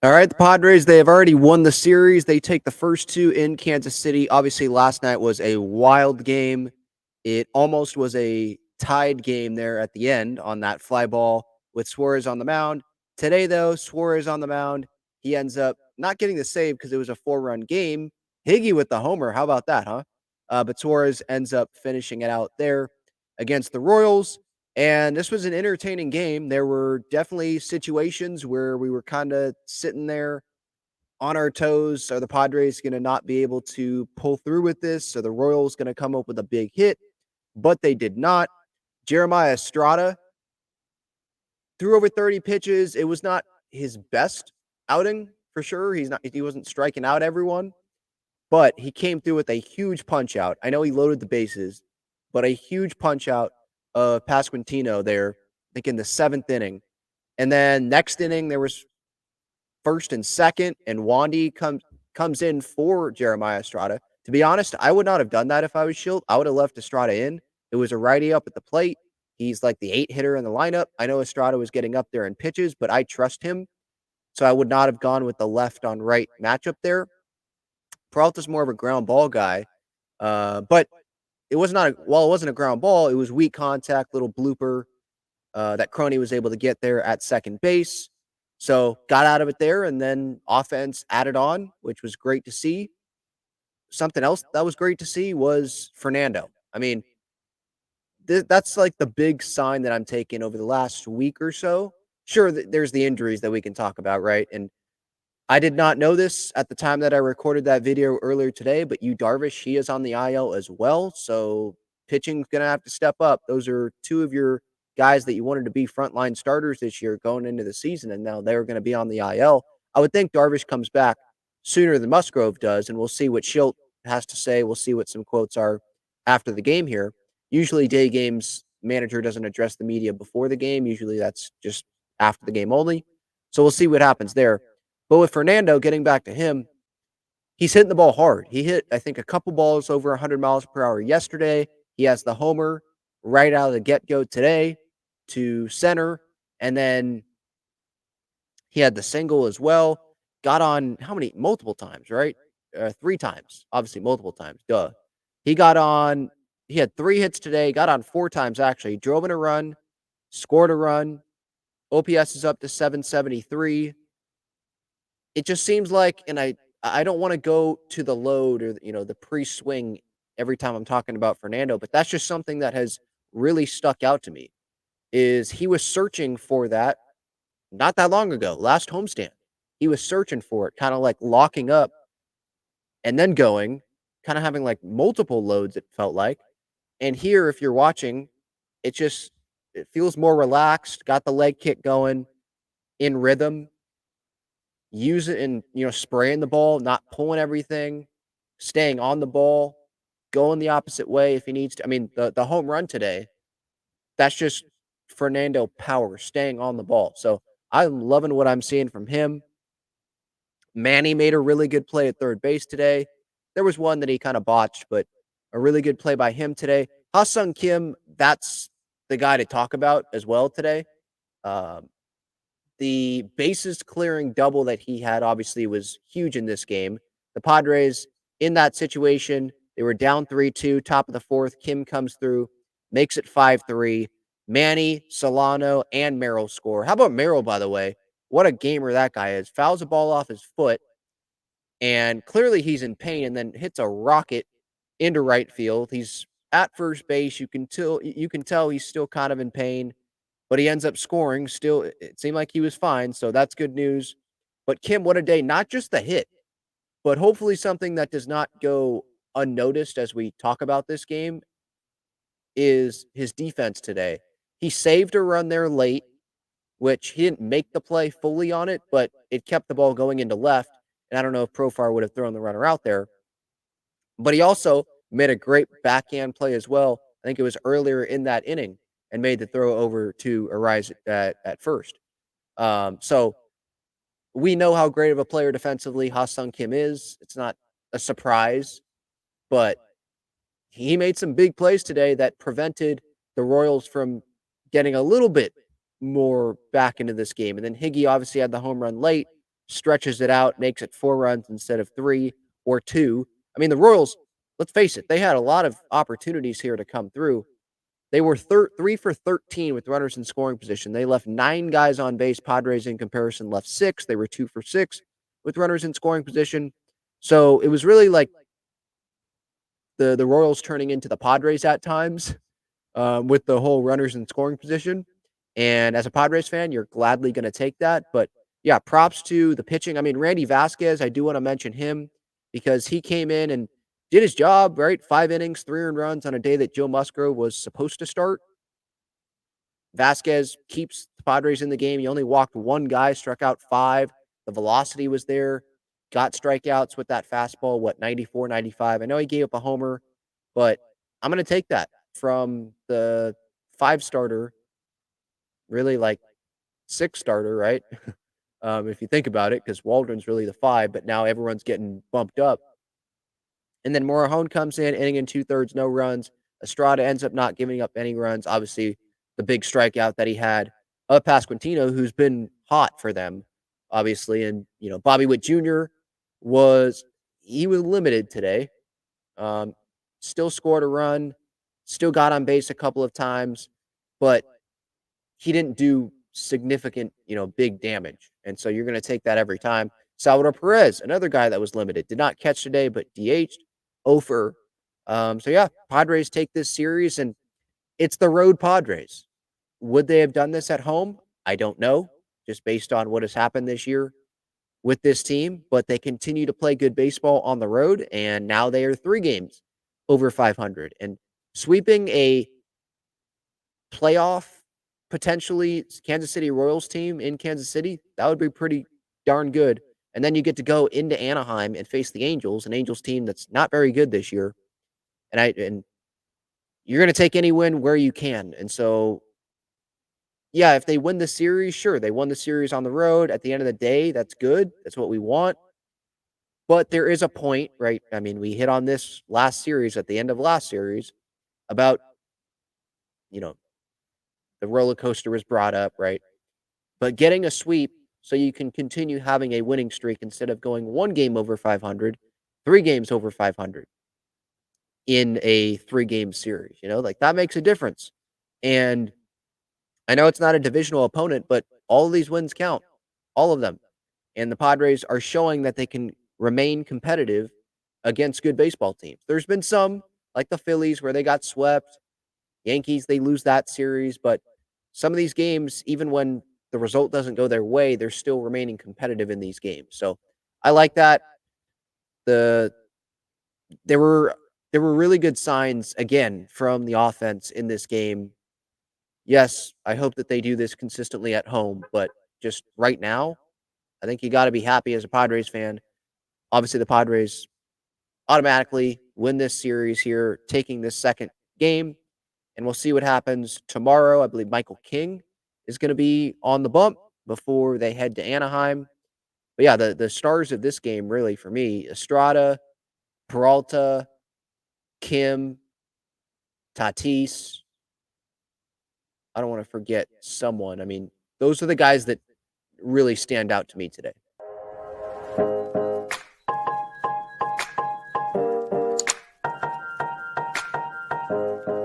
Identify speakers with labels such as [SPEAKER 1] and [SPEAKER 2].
[SPEAKER 1] All right, the Padres, they have already won the series. They take the first two in Kansas City. Obviously, last night was a wild game. It almost was a tied game there at the end on that fly ball with Suarez on the mound. Today, though, Suarez on the mound. He ends up not getting the save because it was a 4-run game. Higgy with the homer. How about that, huh? But Suarez ends up finishing it out there against the Royals. And this was an entertaining game. There were definitely situations where we were kind of sitting there on our toes. Are the Padres going to not be able to pull through with this? Are the Royals going to come up with a big hit? But they did not. Jeremiah Estrada threw over 30 pitches. It was not his best outing for sure. He wasn't striking out everyone, but he came through with a huge punch out. I know he loaded the bases, but a huge punch out of Pasquantino there, I think in the 7th inning. And then next inning, there was first and second, and Wandy comes in for Jeremiah Estrada. To be honest, I would not have done that if I was Shield. I would have left Estrada in. It was a righty up at the plate. He's like the 8 hitter in the lineup. I know Estrada was getting up there in pitches, but I trust him. So I would not have gone with the left on right matchup there. Peralta's more of a ground ball guy. But it was not, while it wasn't a ground ball, it was weak contact, little blooper that Crony was able to get there at second base. So got out of it there, and then offense added on, which was great to see. Something else that was great to see was Fernando. I mean, that's like the big sign that I'm taking over the last week or so. Sure, there's the injuries that we can talk about, right? And I did not know this at the time that I recorded that video earlier today, but Yu Darvish, he is on the IL as well. So pitching's going to have to step up. Those are two of your guys that you wanted to be frontline starters this year going into the season, and now they're going to be on the IL. I would think Darvish comes back sooner than Musgrove does, and we'll see what Schilt has to say. We'll see what some quotes are after the game here. Usually day games, manager doesn't address the media before the game. Usually that's just after the game only. So we'll see what happens there. But with Fernando, getting back to him, he's hitting the ball hard. He hit, I think, a couple balls over 100 miles per hour yesterday. He has the homer right out of the get-go today to center. And then he had the single as well. Got on how many? Multiple times, right? 3 times. Obviously, multiple times. Duh. He got on, he had 3 hits today, got on 4 times actually. Drove in a run, scored a run. OPS is up to 773. It just seems like, and I don't wanna go to the load or, the pre-swing every time I'm talking about Fernando, but that's just something that has really stuck out to me, is he was searching for that not that long ago, last homestand. He was searching for it, kinda like locking up and then going, kinda having, like, multiple loads, it felt like. And here, if you're watching, it feels more relaxed, got the leg kick going, in rhythm. Use it in, spraying the ball, not pulling everything, staying on the ball, going the opposite way if he needs to. I mean, the home run today, that's just Fernando power, staying on the ball. So I'm loving what I'm seeing from him. Manny made a really good play at third base today. There was one that he kind of botched, but a really good play by him today. Ha-Seong Kim, that's the guy to talk about as well today. Um, The bases clearing double that he had obviously was huge in this game. The Padres, in that situation, they were down 3-2, top of the 4th. Kim comes through, makes it 5-3. Manny, Solano, and Merrill score. How about Merrill, by the way? What a gamer that guy is. Fouls a ball off his foot, and clearly he's in pain, and then hits a rocket into right field. He's at first base. You can tell he's still kind of in pain, but he ends up scoring. Still, it seemed like he was fine, so that's good news. But Kim, what a day. Not just the hit, but hopefully something that does not go unnoticed as we talk about this game is his defense today. He saved a run there late, which he didn't make the play fully on it, but it kept the ball going into left. And I don't know if Profar would have thrown the runner out there. But he also made a great backhand play as well. I think it was earlier in that inning, and made the throw over to Arise at first. So we know how great of a player defensively Ha-Seong Kim is. It's not a surprise, but he made some big plays today that prevented the Royals from getting a little bit more back into this game. And then Higgy obviously had the home run late, stretches it out, makes it 4 runs instead of 3 or 2. I mean, the Royals, let's face it, they had a lot of opportunities here to come through. They were 3 for 13 with runners in scoring position. They left 9 guys on base. Padres, in comparison, left 6. They were 2 for 6 with runners in scoring position. So it was really like the Royals turning into the Padres at times, with the whole runners in scoring position. And as a Padres fan, you're gladly going to take that. But yeah, props to the pitching. I mean, Randy Vasquez, I do want to mention him because he came in and did his job, right? 5 innings, 3 earned runs on a day that Joe Musgrove was supposed to start. Vasquez keeps the Padres in the game. He only walked 1 guy, struck out 5. The velocity was there. Got strikeouts with that fastball, 94, 95. I know he gave up a homer, but I'm going to take that from the 5 starter, really like 6 starter, right? If you think about it, because Waldron's really the 5, but now everyone's getting bumped up. And then Morejon comes in, inning and 2/3, no runs. Estrada ends up not giving up any runs. Obviously, the big strikeout that he had of Pasquantino, who's been hot for them, obviously. And, Bobby Witt Jr. was limited today. Um, Still scored a run, still got on base a couple of times, but he didn't do significant, big damage. And so you're going to take that every time. Salvador Perez, another guy that was limited, did not catch today, but DH'd. Ofer. So yeah, Padres take this series, and it's the road Padres. Would they have done this at home? I don't know, just based on what has happened this year with this team, but they continue to play good baseball on the road, and now they are 3 games over 500. And sweeping a playoff, potentially Kansas City Royals team in Kansas City, that would be pretty darn good. And then you get to go into Anaheim and face the Angels, an Angels team that's not very good this year. And you're going to take any win where you can. And so, yeah, if they win the series, sure, they won the series on the road. At the end of the day, that's good. That's what we want. But there is a point, right? I mean, we hit on this last series at the end of last series about, you know, the roller coaster was brought up, right? But getting a sweep so you can continue having a winning streak instead of going 1 game over 500, 3 games over 500 in a 3-game series, like that makes a difference. And I know it's not a divisional opponent, but all of these wins count, all of them. And the Padres are showing that they can remain competitive against good baseball teams. There's been some, like the Phillies, where they got swept. Yankees, they lose that series, but some of these games, even when the result doesn't go their way, they're still remaining competitive in these games. So I like that. The there were there were really good signs again from the offense in this game. Yes, I hope that they do this consistently at home, but just right now, I think you got to be happy as a Padres fan. Obviously, the Padres automatically win this series here, taking this second game. And we'll see what happens tomorrow. I believe Michael King is going to be on the bump before they head to Anaheim. But yeah, the stars of this game, really, for me, Estrada, Peralta, Kim, Tatis. I don't want to forget someone. I mean, those are the guys that really stand out to me today.